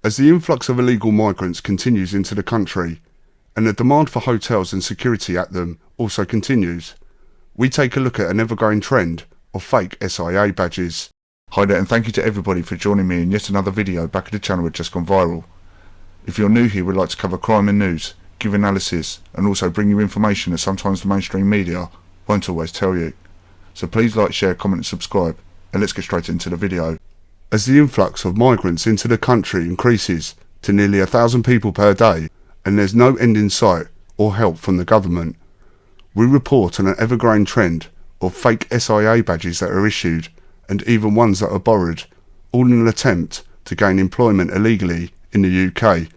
As the influx of illegal migrants continues into the country, and the demand for hotels and security at them also continues, we take a look at an ever-growing trend of fake SIA badges. Hi there, and thank you to everybody for joining me in yet another video back at the channel that just gone viral. If you're new here, we'd like to cover crime and news, give analysis, and also bring you information that sometimes the mainstream media won't always tell you. So please like, share, comment and subscribe, and let's get straight into the video. As the influx of migrants into the country increases to nearly 1,000 people per day, and there's no end in sight or help from the government, we report on an ever-growing trend of fake SIA badges that are issued, and even ones that are borrowed, all in an attempt to gain employment illegally in the UK.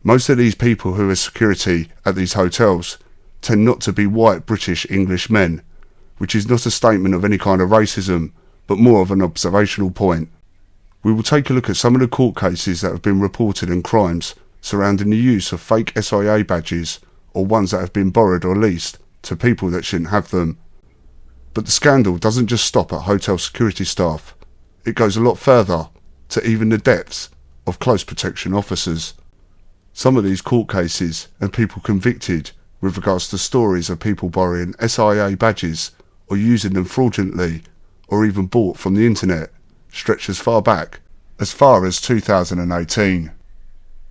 Most of these people who are security at these hotels tend not to be white British English men, which is not a statement of any kind of racism, but more of an observational point. We will take a look at some of the court cases that have been reported and crimes surrounding the use of fake SIA badges or ones that have been borrowed or leased to people that shouldn't have them. But the scandal doesn't just stop at hotel security staff. It goes a lot further, to even the depths of close protection officers. Some of these court cases and people convicted with regards to stories of people borrowing SIA badges or using them fraudulently or even bought from the internet stretch as far back as 2018.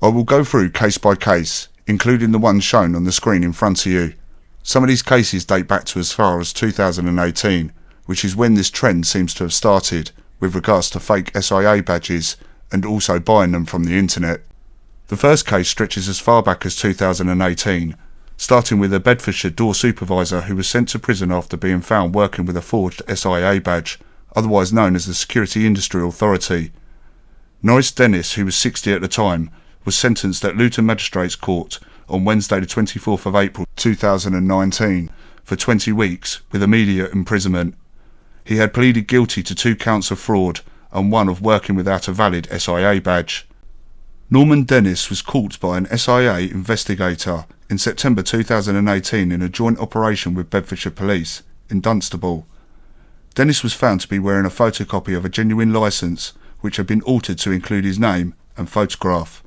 I will go through case by case, including the ones shown on the screen in front of you. Some of these cases date back to as far as 2018, which is when this trend seems to have started with regards to fake SIA badges and also buying them from the internet. The first case stretches as far back as 2018, starting with a Bedfordshire door supervisor who was sent to prison after being found working with a forged SIA badge, otherwise known as the Security Industry Authority. Norris Dennis, who was 60 at the time, was sentenced at Luton Magistrates Court on Wednesday the 24th of April 2019 for 20 weeks with immediate imprisonment. He had pleaded guilty to 2 counts of fraud and 1 of working without a valid SIA badge. Norman Dennis was caught by an SIA investigator in September 2018 in a joint operation with Bedfordshire Police in Dunstable. Dennis was found to be wearing a photocopy of a genuine licence which had been altered to include his name and photograph.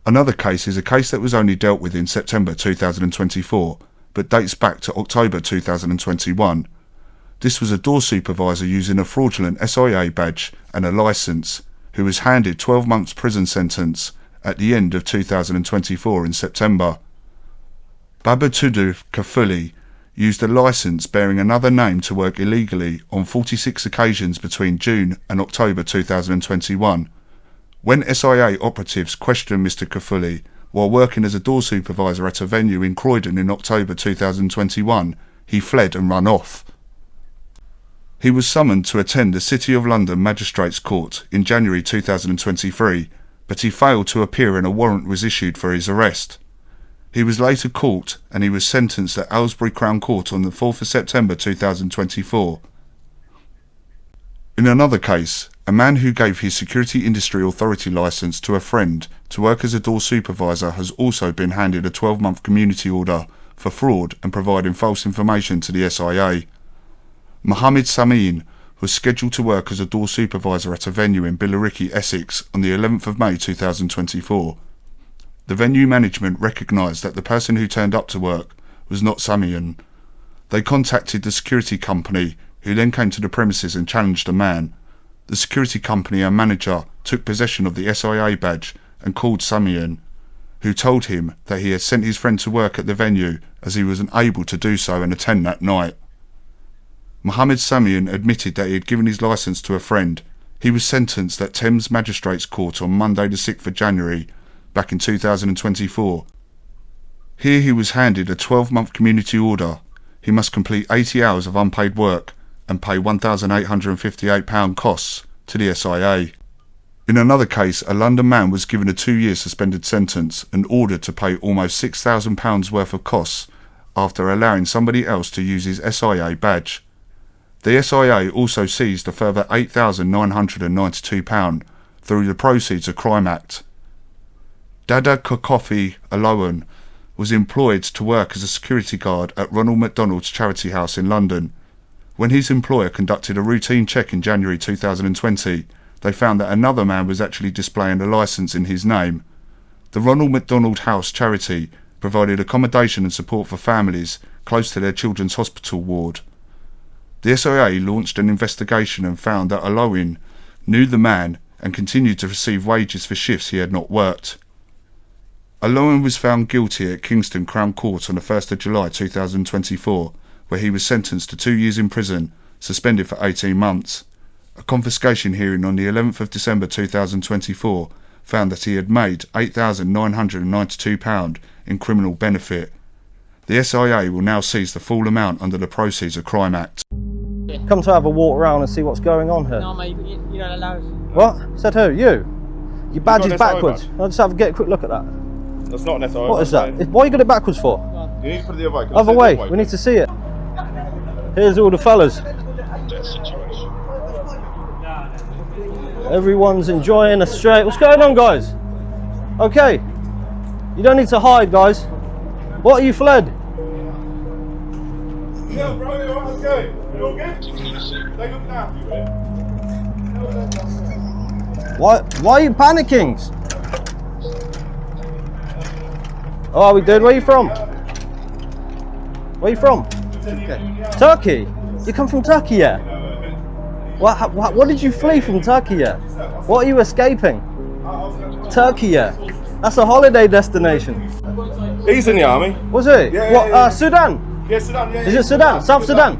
Another case is a case that was only dealt with in September 2024 but dates back to October 2021. This was a door supervisor using a fraudulent SIA badge and a licence who was handed 12 months prison sentence at the end of 2024 in September. Babatudu Kafuli used a licence bearing another name to work illegally on 46 occasions between June and October 2021. When SIA operatives questioned Mr Kafuli while working as a door supervisor at a venue in Croydon in October 2021, he fled and ran off. He was summoned to attend the City of London Magistrates Court in January 2023, but he failed to appear and a warrant was issued for his arrest. He was later caught and he was sentenced at Aylesbury Crown Court on the 4th of September 2024. In another case, a man who gave his Security Industry Authority licence to a friend to work as a door supervisor has also been handed a 12-month community order for fraud and providing false information to the SIA. Mohammed Samiin was scheduled to work as a door supervisor at a venue in Billericay, Essex on the 11th of May 2024. The venue management recognised that the person who turned up to work was not Samiin. They contacted the security company, who then came to the premises and challenged the man. The security company and manager took possession of the SIA badge and called Samiin, who told him that he had sent his friend to work at the venue as he was unable to do so and attend that night. Mohammed Samiin admitted that he had given his licence to a friend. He was sentenced at Thames Magistrates Court on Monday the 6th of January, back in 2024. Here he was handed a 12-month community order. He must complete 80 hours of unpaid work and pay £1,858 costs to the SIA. In another case, a London man was given a 2-year suspended sentence and ordered to pay almost £6,000 worth of costs after allowing somebody else to use his SIA badge. The SIA also seized a further £8,992 through the Proceeds of Crime Act. Dada Kokofi Alowan was employed to work as a security guard at Ronald McDonald's Charity House in London. When his employer conducted a routine check in January 2020 they found that another man was actually displaying a licence in his name. The Ronald McDonald House charity provided accommodation and support for families close to their children's hospital ward. The SIA launched an investigation and found that Aloin knew the man and continued to receive wages for shifts he had not worked. Aloin was found guilty at Kingston Crown Court on the 1st of July 2024, where he was sentenced to 2 years in prison, suspended for 18 months. A confiscation hearing on the 11th of December 2024 found that he had made £8,992 in criminal benefit. The SIA will now seize the full amount under the Proceeds of Crime Act. Come to have a walk around and see what's going on here. No, mate, you don't allow us. What? Said who? You? Your badge is It's not an SIA backwards. badge. I'll just have a get a quick look at that. That's not an SIA. What is that? Why you got it backwards for? You need to put it the other way. Can I Other see it way. the other We need to see it. Here's all the fellas. Everyone's enjoying a straight. What's going on, guys? Okay. You don't need to hide, guys. What are you fled? Yeah, bro, let's go. You all good? They look after you, mate. Why are you panicking? Oh, we did. Where are you from? Where are you from? Turkey. You come from Turkey, yeah? What did you flee from Turkey, yeah? What are you escaping? Turkey, yeah? That's a holiday destination. He's in the army. Was it? Yeah, What? yeah. Sudan? Yeah, Sudan, yeah. Is it Sudan? South Sudan?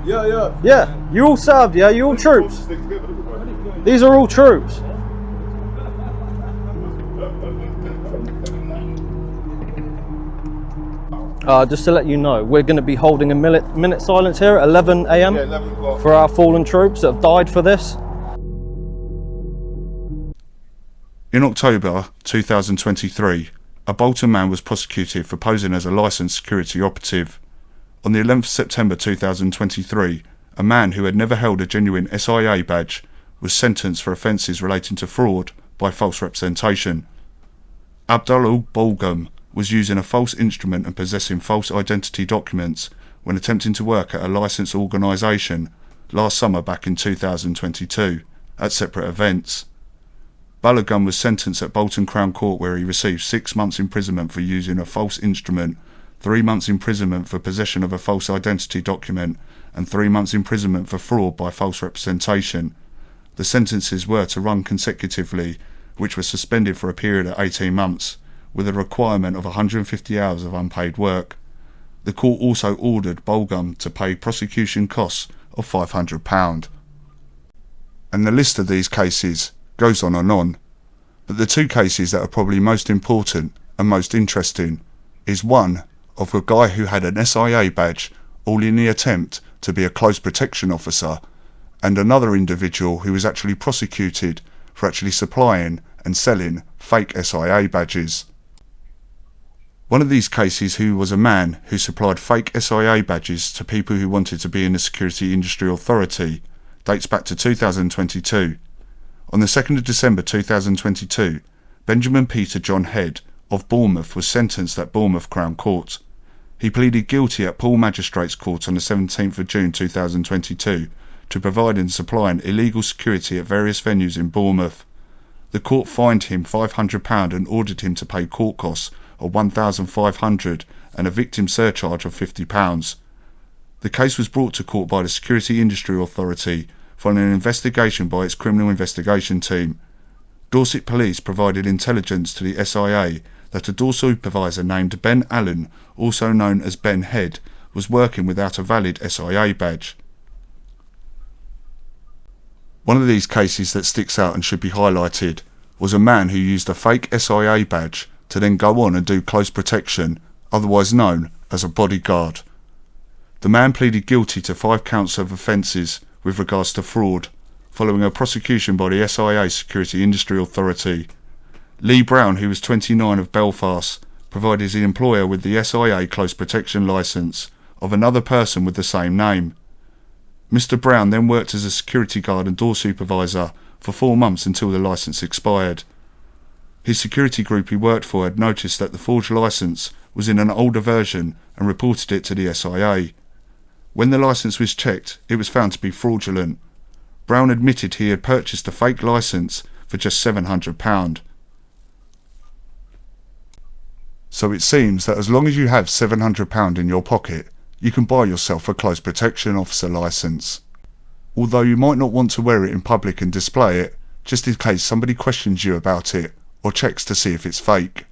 Yeah. Yeah. You all served, yeah? You all troops? Stick together, look at it. These are all troops. Just to let you know, we're going to be holding a minute silence here at 11 a.m. Yeah, 11 o'clock. for our fallen troops that have died for this. In October 2023, a Bolton man was prosecuted for posing as a licensed security operative. On the 11th of September 2023, a man who had never held a genuine SIA badge was sentenced for offences relating to fraud by false representation. Abdullah Bolgum was using a false instrument and possessing false identity documents when attempting to work at a licensed organisation last summer back in 2022 at separate events. Balogun was sentenced at Bolton Crown Court, where he received 6 months imprisonment for using a false instrument, 3 months imprisonment for possession of a false identity document, and 3 months imprisonment for fraud by false representation. The sentences were to run consecutively, which was suspended for a period of 18 months, with a requirement of 150 hours of unpaid work. The court also ordered Bolgum to pay prosecution costs of £500. And the list of these cases goes on, but the 2 cases that are probably most important and most interesting is one of a guy who had an SIA badge all in the attempt to be a close protection officer, and another individual who was actually prosecuted for actually supplying and selling fake SIA badges. One of these cases who was a man who supplied fake SIA badges to people who wanted to be in the Security Industry Authority dates back to 2022. On the 2nd of December 2022, Benjamin Peter John Head of Bournemouth was sentenced at Bournemouth Crown Court. He pleaded guilty at Poole Magistrates Court on the 17th of June 2022 to providing and supplying illegal security at various venues in Bournemouth. The court fined him £500 and ordered him to pay court costs of £1,500 and a victim surcharge of £50. The case was brought to court by the Security Industry Authority following an investigation by its criminal investigation team. Dorset Police provided intelligence to the SIA that a door supervisor named Ben Allen, also known as Ben Head, was working without a valid SIA badge. One of these cases that sticks out and should be highlighted was a man who used a fake SIA badge to then go on and do close protection, otherwise known as a bodyguard. The man pleaded guilty to 5 counts of offences with regards to fraud, following a prosecution by the SIA Security Industry Authority. Lee Brown, who was 29 of Belfast, provided the employer with the SIA close protection licence of another person with the same name. Mr Brown then worked as a security guard and door supervisor for 4 months until the licence expired. His security group he worked for had noticed that the forged licence was in an older version and reported it to the SIA. When the licence was checked, it was found to be fraudulent. Brown admitted he had purchased a fake licence for just £700. So it seems that as long as you have £700 in your pocket, you can buy yourself a close protection officer licence. Although you might not want to wear it in public and display it, just in case somebody questions you about it or checks to see if it's fake.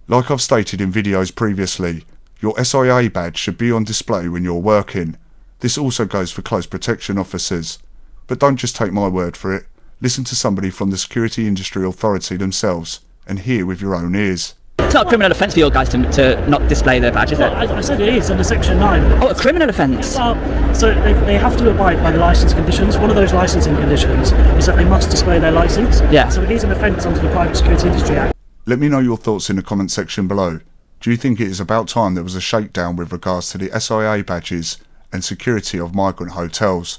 Like I've stated in videos previously, your SIA badge should be on display when you're working. This also goes for close protection officers. But don't just take my word for it. Listen to somebody from the Security Industry Authority themselves and hear with your own ears. It's not a criminal offence for your guys to not display their badge, is it? I said it is under Section 9. Oh, a criminal offence? So they have to abide by the licence conditions. One of those licensing conditions is that they must display their licence. Yeah. So it is an offence under the Private Security Industry Act. Let me know your thoughts in the comment section below. Do you think it is about time there was a shakedown with regards to the SIA badges and security of migrant hotels?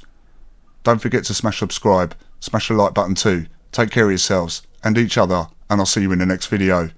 Don't forget to smash subscribe, smash the like button too. Take care of yourselves and each other, and I'll see you in the next video.